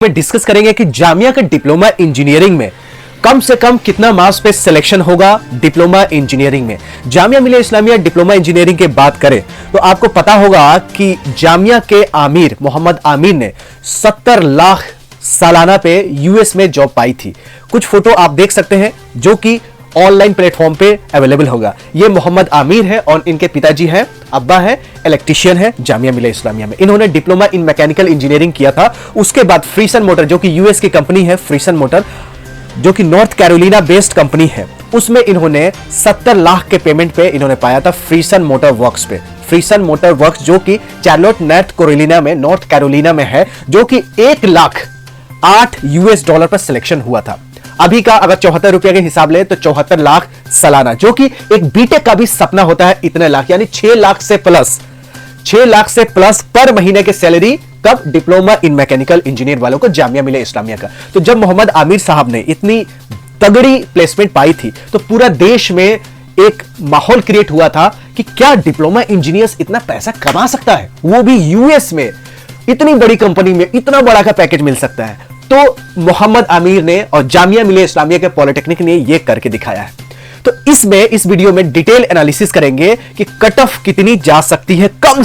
में डिस्कस करेंगे कि जामिया का डिप्लोमा इंजीनियरिंग में कम से कम कितना मार्क्स पे सिलेक्शन होगा डिप्लोमा इंजीनियरिंग में। जामिया मिलिया इस्लामिया डिप्लोमा इंजीनियरिंग की बात करें तो आपको पता होगा कि जामिया के आमिर मोहम्मद आमिर ने 70 लाख सालाना पे यूएस में जॉब पाई थी। कुछ फोटो आप देख सकते हैं जो कि ऑनलाइन प्लेटफॉर्म पे अवेलेबल होगा। ये मोहम्मद आमिर है और इनके पिताजी हैं, अब्बा है इलेक्ट्रिशियन है जामिया मिलिया इस्लामिया में। इन्होंने डिप्लोमा इन मैकेनिकल इंजीनियरिंग किया था। उसके बाद फ्रीसन मोटर जो कि यूएस की कंपनी है, फ्रीसन मोटर जो कि नॉर्थ कैरोलिना बेस्ड कंपनी है, उसमें इन्होंने 70 लाख के पेमेंट पे इन्होंने पाया था फ्रीसन मोटर वर्क्स पे। फ्रीसन मोटर वर्क्स जो कि चार्लोट नॉर्थ कैरोलिना में, नॉर्थ कैरोलिना में है, जो कि 1,08 यूएस डॉलर पर सिलेक्शन हुआ था। अभी का अगर 74 रुपए के हिसाब ले तो 74 लाख सालाना, जो कि एक बीटेक का भी सपना होता है इतने लाख, यानी 6 लाख से प्लस पर महीने की सैलरी कब डिप्लोमा इन मैकेनिकल इंजीनियर वालों को जामिया मिलिया इस्लामिया का। तो जब मोहम्मद आमिर साहब ने इतनी तगड़ी प्लेसमेंट पाई थी तो पूरा देश में एक माहौल क्रिएट हुआ था कि क्या डिप्लोमा इंजीनियर्स इतना पैसा कमा सकता है, वो भी यूएस में, इतनी बड़ी कंपनी में इतना बड़ा का पैकेज मिल सकता है। तो मोहम्मद आमिर ने और जामिया मिलिया इस्लामिया के पॉलिटेक्निक ने यह करके दिखाया है। तो इस वीडियो में डिटेल एनालिसिस करेंगे कि कट ऑफ कितनी जा सकती है, कम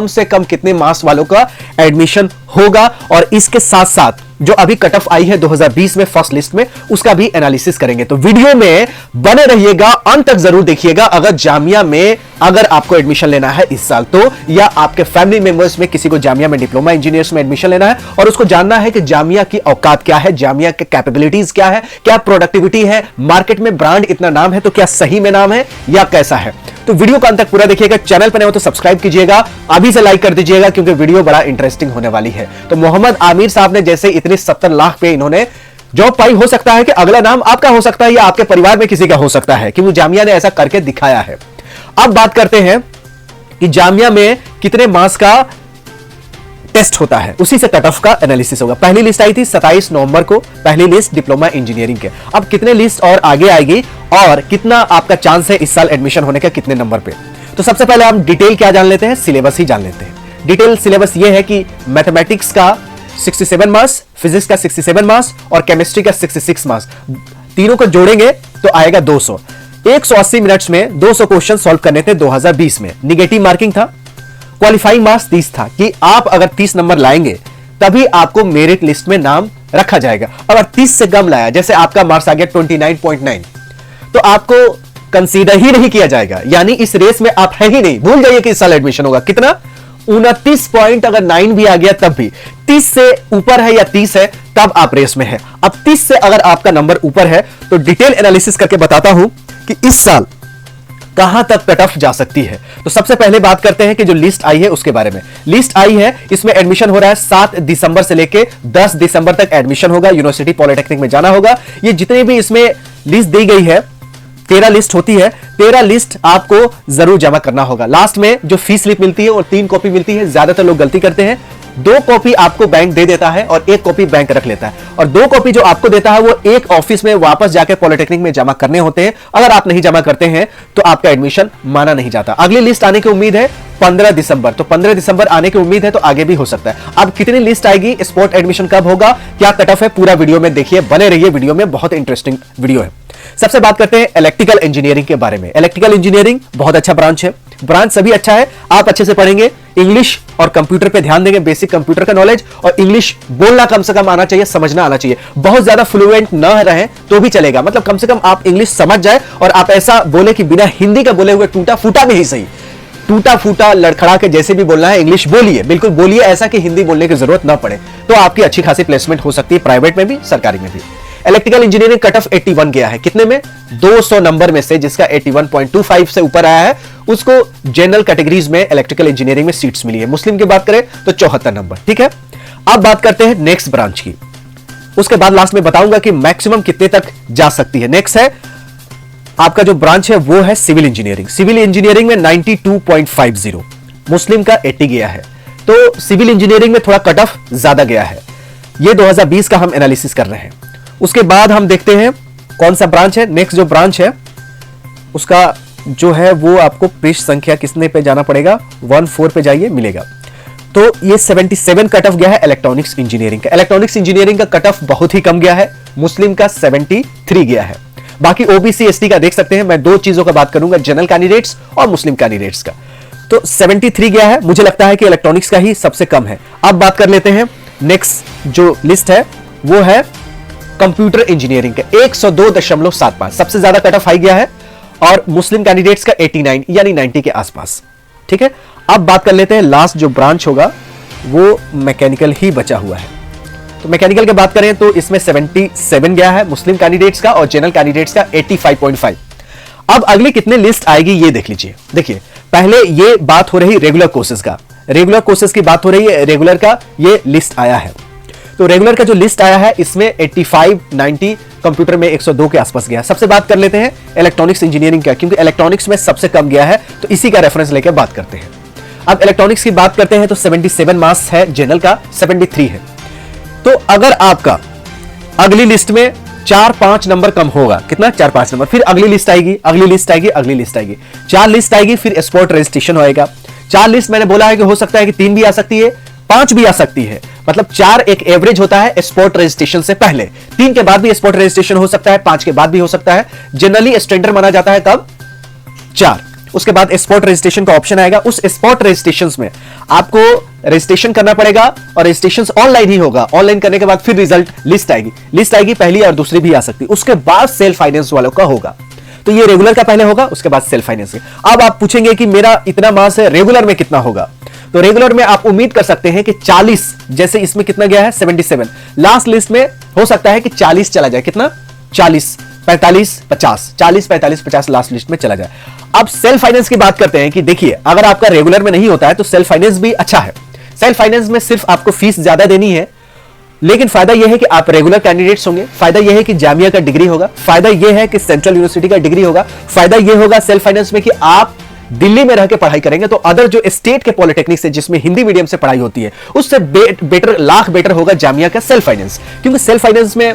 से कम कितने मार्क्स वालों का एडमिशन होगा, और इसके साथ साथ जो अभी कट ऑफ आई है 2020 में फर्स्ट लिस्ट में, उसका भी एनालिसिस करेंगे। तो वीडियो में बने रहिएगा, अंत तक जरूर देखिएगा। अगर जामिया में अगर आपको एडमिशन लेना है इस साल तो, या आपके फैमिली मेंबर्स में किसी को जामिया में डिप्लोमा इंजीनियर्स में एडमिशन लेना है और उसको जानना है कि जामिया की औकात क्या है, जामिया के कैपेबिलिटीज क्या है, क्या प्रोडक्टिविटी है, मार्केट में ब्रांड इतना नाम है तो क्या सही में नाम है या कैसा है, तो वीडियो को अंत तक पूरा देखिएगा। चैनल पर नए हो तो सब्सक्राइब कीजिएगा, अभी से लाइक कर दीजिएगा क्योंकि वीडियो बड़ा इंटरेस्टिंग होने वाली है। तो मोहम्मद आमिर साहब ने जैसे इतने 70 लाख पे इन्होंने जॉब पाई, हो सकता है कि अगला नाम आपका हो सकता है या आपके परिवार में किसी का हो सकता है कि वो जामिया ने ऐसा करके दिखाया है। अब बात करते हैं कि जामिया में कितने मार्क्स का टेस्ट होता है, उसी से कट ऑफ का एनालिसिस होगा। पहली लिस्ट आई थी 27 नवंबर को, पहली लिस्ट डिप्लोमा इंजीनियरिंग के। अब कितने लिस्ट और आगे आएगी और कितना आपका चांस है इस साल एडमिशन होने का, कितने नंबर पे। तो सबसे पहले हम डिटेल क्या जान लेते हैं, सिलेबस ही जान लेते हैं। डिटेल सिलेबस ये है कि मैथमेटिक्स का 67 मार्क्स, फिजिक्स का 67 मार्क्स और केमिस्ट्री का 66 मार्क्स, तीनों को जोड़ेंगे तो आएगा 200। 180 मिनट्स में 200 क्वेश्चन सॉल्व करने थे 2020 में। निगेटिव मार्किंग था, क्वालिफाइंग मार्क्स 30 था कि आप अगर 30 नंबर लाएंगे तभी आपको मेरिट लिस्ट में नाम रखा जाएगा। अगर 30 से कम लाया, जैसे आपका मार्क्स आ गया 29.9, तो आपको कंसीडर ही नहीं किया जाएगा, यानी इस रेस में आप है ही नहीं। भूल जाइए कि इस साल एडमिशन होगा। कितना 29 पॉइंट अगर 9 भी आ गया तब भी, 30 से ऊपर है या 30 है तब आप रेस में है। अब 30 से अगर आपका नंबर ऊपर है तो डिटेल एनालिसिस करके बताता हूं कि इस साल कहां तक कट ऑफ जा सकती है। तो सबसे पहले बात करते हैं कि जो लिस्ट आई है उसके बारे में। लिस्ट आई है, इसमें एडमिशन हो रहा है 7 दिसंबर से लेके 10 दिसंबर तक एडमिशन होगा। यूनिवर्सिटी पॉलिटेक्निक में जाना होगा। ये जितने भी इसमें लिस्ट दी गई है, 13 लिस्ट होती है, 13 लिस्ट आपको जरूर जमा करना होगा। लास्ट में जो फीस स्लिप मिलती है और 3 कॉपी मिलती है। ज्यादातर लोग गलती करते हैं, 2 कॉपी आपको बैंक दे देता है और 1 कॉपी बैंक रख लेता है, और 2 कॉपी जो आपको देता है वो एक ऑफिस में वापस जाकर पॉलिटेक्निक में जमा करने होते हैं। अगर आप नहीं जमा करते हैं तो आपका एडमिशन माना नहीं जाता। अगली लिस्ट आने की उम्मीद है 15 दिसंबर, तो 15 दिसंबर आने की उम्मीद है, तो आगे भी हो सकता है। अब कितनी लिस्ट आएगी, स्पॉट एडमिशन कब होगा, क्या कट ऑफ है, पूरा वीडियो में देखिए, बने रहिए वीडियो में, बहुत इंटरेस्टिंग वीडियो है। सबसे बात करते हैं इलेक्ट्रिकल इंजीनियरिंग के बारे में। इलेक्ट्रिकल इंजीनियरिंग बहुत अच्छा ब्रांच है, ब्रांच सभी अच्छा है। आप अच्छे से पढ़ेंगे, इंग्लिश और कंप्यूटर पे ध्यान देंगे, बेसिक कंप्यूटर का नॉलेज, और इंग्लिश बोलना कम से कम आना चाहिए, समझना आना चाहिए। बहुत ज्यादा फ्लुएंट न रहे तो भी चलेगा, मतलब कम से कम आप इंग्लिश समझ जाए और आप ऐसा बोले कि बिना हिंदी का बोले हुए टूटा फूटा भी ही सही, टूटा फूटा लड़खड़ा के जैसे भी बोलना है इंग्लिश बोलिए, बिल्कुल बोलिए, ऐसा कि हिंदी बोलने की जरूरत ना पड़े, तो आपकी अच्छी खासी प्लेसमेंट हो सकती है, प्राइवेट में भी सरकारी में भी। इलेक्ट्रिकल इंजीनियरिंग कट ऑफ 81 गया है, कितने में, 200 नंबर में से जिसका 81.25 से ऊपर आया है उसको जनरल कैटेगरीज में इलेक्ट्रिकल इंजीनियरिंग में सीट्स मिली है। मुस्लिम की बात करें तो 74 नंबर, ठीक है। अब बात करते हैं नेक्स्ट ब्रांच की, उसके बाद लास्ट में बताऊंगा कि मैक्सिमम कितने तक जा सकती है। नेक्स्ट है आपका जो ब्रांच है वो है सिविल इंजीनियरिंग। सिविल इंजीनियरिंग में 92.50, मुस्लिम का 80 गया है, तो सिविल इंजीनियरिंग में थोड़ा कट ऑफ ज्यादा गया है। ये 2020 का हम एनालिसिस कर रहे हैं। उसके बाद हम देखते हैं कौन सा ब्रांच है। नेक्स्ट जो ब्रांच है उसका जो है वो आपको पृष्ठ संख्या कितने पे जाना पड़ेगा, 14 पे जाइए, मिलेगा। तो ये 77 कट ऑफ गया है इलेक्ट्रॉनिक्स इंजीनियरिंग का। इलेक्ट्रॉनिक्स इंजीनियरिंग का कट ऑफ बहुत ही कम गया है, मुस्लिम का 73 गया है। बाकी ओबीसी एसटी का देख सकते हैं, मैं दो चीजों का बात करूंगा, जनरल कैंडिडेट्स और मुस्लिम कैंडिडेट्स का। तो 73 गया है, मुझे लगता है कि इलेक्ट्रॉनिक्स का ही सबसे कम है। अब बात कर लेते हैं नेक्स्ट जो लिस्ट है वो है कंप्यूटर इंजीनियरिंग का 102.75, सबसे ज्यादा कट ऑफ हाई गया है, और मुस्लिम कैंडिडेट्स का 89 यानी 90 के आसपास। ठीक है, अब बात कर लेते हैं लास्ट जो ब्रांच होगा वो मैकेनिकल ही बचा हुआ है। तो मैकेनिकल की बात करें तो इसमें 77 गया है मुस्लिम कैंडिडेट्स का और जनरल कैंडिडेट्स का 85.5। अब अगली कितने लिस्ट आएगी ये देख लीजिए। देखिए, पहले ये बात हो रही रेगुलर कोर्सेज का, रेगुलर कोर्सेज की बात हो रही है, रेगुलर का ये लिस्ट आया है। तो रेगुलर का जो लिस्ट आया है इसमें 85, 90, कंप्यूटर में 102 के आसपास गया। सबसे बात कर लेते हैं इलेक्ट्रॉनिक्स इंजीनियरिंग का, क्योंकि इलेक्ट्रॉनिक्स में सबसे कम गया है, तो इसी का रेफरेंस लेकर बात करते हैं। अब इलेक्ट्रॉनिक्स की बात करते हैं तो 77 मार्क्स है, जनरल का 73 है। तो अगर आपका अगली लिस्ट में 4-5 नंबर कम होगा, कितना 4-5 नंबर, फिर अगली लिस्ट आएगी, अगली लिस्ट आएगी, अगली लिस्ट आएगी, 4 लिस्ट आएगी, फिर स्पॉट रजिस्ट्रेशन होएगा। 4 लिस्ट मैंने बोला है कि हो सकता है कि 3 भी आ सकती है, 5 भी आ सकती है, मतलब 4 एक एवरेज होता है स्पॉट रजिस्ट्रेशन से पहले, 3 के बाद भी स्पॉट रजिस्ट्रेशन हो सकता है, 5 के बाद भी हो सकता है। जनरली स्टैंडर्ड माना जाता है कब 4, उसके बाद स्पॉट रजिस्ट्रेशन का ऑप्शन आएगा। उस स्पॉट रजिस्ट्रेशन में आपको रजिस्ट्रेशन करना पड़ेगा और रजिस्ट्रेशन ऑनलाइन ही होगा। ऑनलाइन करने के बाद फिर रिजल्ट लिस्ट आएगी, पहली और दूसरी भी आ सकती है, उसके बाद सेल्फ फाइनेंस वालों का होगा। तो ये रेगुलर का पहले होगा, उसके बाद सेल्फ फाइनेंस। अब आप पूछेंगे कि मेरा इतना मार्क्स है, रेगुलर में कितना होगा? तो रेगुलर में आप उम्मीद कर सकते हैं कि 40, जैसे इसमें कितना गया है 77, लास्ट लिस्ट में हो सकता है कि 40 चला जाए, कितना 40, 45, 50, 40, 45, 50 लास्ट लिस्ट में चला जाए। अब सेल्फ फाइनेंस की बात करते हैं कि देखिए, अगर आपका रेगुलर में नहीं होता है तो सेल्फ फाइनेंस भी अच्छा है। सेल्फ फाइनेंस में सिर्फ आपको फीस ज्यादा देनी है, लेकिन फायदा यह है कि आप रेगुलर कैंडिडेट्स होंगे, फायदा यह है कि जामिया का डिग्री होगा, फायदा यह है कि सेंट्रल यूनिवर्सिटी का डिग्री होगा, फायदा यह होगा सेल्फ फाइनेंस में कि आप दिल्ली में रह के पढ़ाई करेंगे तो अदर जो स्टेट के पॉलिटेक्निक से जिसमें हिंदी मीडियम से पढ़ाई होती है उससे बेटर, लाख बेटर होगा जामिया का सेल्फ फाइनेंस। क्योंकि सेल्फ फाइनेंस में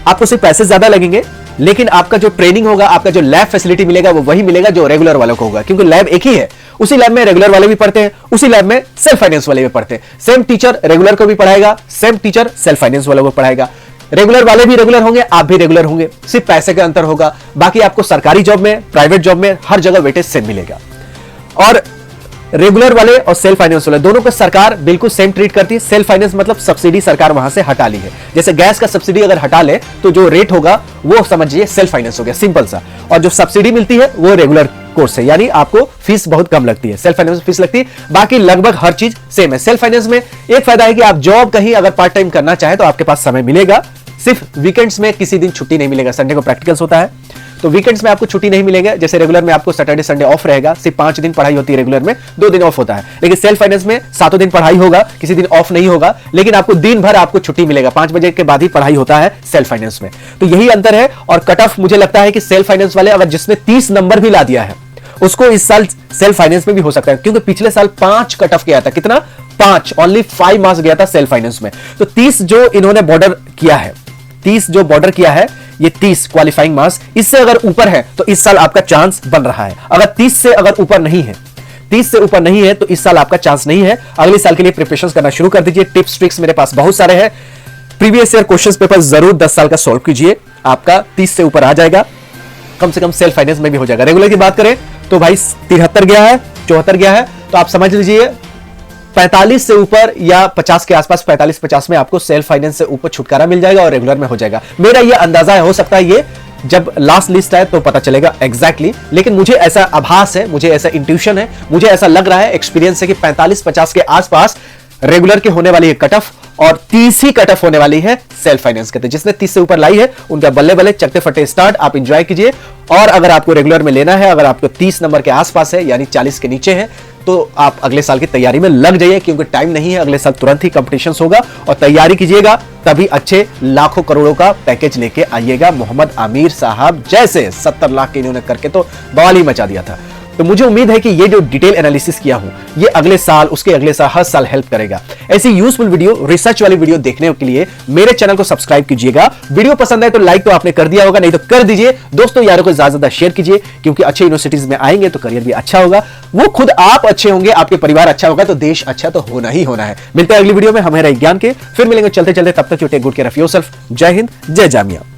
आपको सिर्फ पैसे ज्यादा लगेंगे, लेकिन आपका जो ट्रेनिंग होगा, आपका जो लैब फैसिलिटी मिलेगा वो वही मिलेगा जो रेगुलर वालों को होगा, क्योंकि लैब एक ही है, उसी लैब में रेगुलर वाले भी पढ़ते हैं, उसी लैब में सेल्फ फाइनेंस वाले भी पढ़ते हैं। सेम टीचर रेगुलर को भी पढ़ाएगा, सेम टीचर सेल्फ फाइनेंस वालों को पढ़ाएगा। रेगुलर वाले भी रेगुलर होंगे, आप भी रेगुलर होंगे, सिर्फ पैसे का अंतर होगा। बाकी आपको सरकारी जॉब में, प्राइवेट जॉब में हर जगह वेटेज सेम मिलेगा। और रेगुलर वाले और सेल्फ फाइनेंस वाले दोनों को सरकार बिल्कुल सेम ट्रीट करती है। सेल्फ फाइनेंस मतलब सब्सिडी सरकार वहां से हटा ली है, जैसे गैस का सब्सिडी अगर हटा ले तो जो रेट होगा वो समझिए सेल्फ फाइनेंस हो गया, सिंपल सा। और जो सब्सिडी मिलती है वो रेगुलर कोर्स है, यानी आपको फीस बहुत कम लगती है, सेल्फ फाइनेंस में फीस लगती है, बाकी लगभग हर चीज सेम है। सेल्फ फाइनेंस में एक फायदा है कि आप जॉब कहीं अगर पार्ट टाइम करना चाहे तो आपके पास समय मिलेगा, सिर्फ वीकेंड्स में किसी दिन छुट्टी नहीं मिलेगा, संडे को प्रैक्टिकल्स होता है तो वीकेंड्स में आपको छुट्टी नहीं मिलेगा। जैसे रेगुलर में आपको सैटरडे संडे ऑफ रहेगा, सिर्फ 5 दिन पढ़ाई होती है, रेगुलर में 2 दिन ऑफ होता है, लेकिन सेल्फ फाइनेंस में 7 दिन पढ़ाई होगा, किसी दिन ऑफ नहीं होगा, लेकिन आपको दिन भर आपको छुट्टी मिलेगा, 5 बजे के बाद ही पढ़ाई होता है सेल्फ फाइनेंस में। तो यही अंतर है। और कट ऑफ मुझे लगता है कि सेल्फ फाइनेंस वाले अगर जिसने 30 नंबर भी ला दिया है उसको इस साल सेल्फ फाइनेंस में भी हो सकता है, क्योंकि पिछले साल 5 कट ऑफ गया था, कितना 5, ओनली 5 मार्क्स गया था सेल्फ फाइनेंस में। तो 30 जो इन्होंने बॉर्डर किया है, 30 जो बॉर्डर किया है, ये 30 क्वालिफाइंग मार्क्स, इससे अगर ऊपर है तो इस साल आपका चांस बन रहा है। अगर 30 से अगर ऊपर नहीं है, 30 से ऊपर नहीं है तो इस साल आपका चांस नहीं है। अगले साल के लिए प्रिपरेशन करना शुरू कर दीजिए। टिप्स ट्रिक्स मेरे पास बहुत सारे हैं। प्रीवियस ईयर क्वेश्चन पेपर जरूर 10 साल का सॉल्व कीजिए, आपका 30 से ऊपर आ जाएगा, कम से कम सेल्फ फाइनेंस में भी हो जाएगा। रेगुलर की बात करें तो भाई 73 गया है, 74 गया है, तो आप समझ लीजिए 45 से ऊपर या 50 के आसपास, 45-50 में आपको सेल्फ फाइनेंस से ऊपर छुटकारा मिल जाएगा और रेगुलर में हो जाएगा। मेरा ये अंदाजा है, हो सकता है ये जब लास्ट लिस्ट आए तो पता चलेगा एग्जैक्टली, लेकिन मुझे ऐसा आभास है, मुझे ऐसा इंट्यूशन है, मुझे ऐसा लग रहा है, एक्सपीरियंस है कि 45-50 के आसपास रेगुलर के होने वाली है कट ऑफ और 30 ही कट ऑफ होने वाली है सेल्फ फाइनेंस के। तो जिसने 30 से ऊपर लाई है उनका बल्ले बल्ले चकते फटे स्टार्ट, आप एंजॉय कीजिए। और अगर आपको रेगुलर में लेना है, अगर आपको 30 नंबर के आसपास है यानी 40 के नीचे है, तो आप अगले साल की तैयारी में लग जाइए, क्योंकि टाइम नहीं है, अगले साल तुरंत ही कंपटीशन होगा और तैयारी कीजिएगा, तभी अच्छे लाखों करोड़ों का पैकेज लेके आइएगा। मोहम्मद आमिर साहब जैसे 70 लाख के इन्होंने करके तो बवाल ही मचा दिया था। तो मुझे उम्मीद है कि ये जो डिटेल एनालिसिस किया हूं ये अगले साल, उसके अगले साल, हर साल हेल्प करेगा। ऐसी यूजफुल वीडियो, रिसर्च वाली वीडियो देखने के लिए मेरे चैनल को सब्सक्राइब कीजिएगा। वीडियो पसंद आए तो लाइक तो आपने कर दिया होगा, नहीं तो कर दीजिए। दोस्तों यारों को ज्यादा शेयर कीजिए, क्योंकि अच्छे यूनिवर्सिटीज में आएंगे तो करियर भी अच्छा होगा, वो खुद आप अच्छे होंगे, आपके परिवार अच्छा होगा तो देश अच्छा तो होना ही होना है। मिलते हैं अगली वीडियो में हमारे ज्ञान के, फिर मिलेंगे चलते चलते। तब तक you take good care of yourself. जय हिंद, जय जामिया।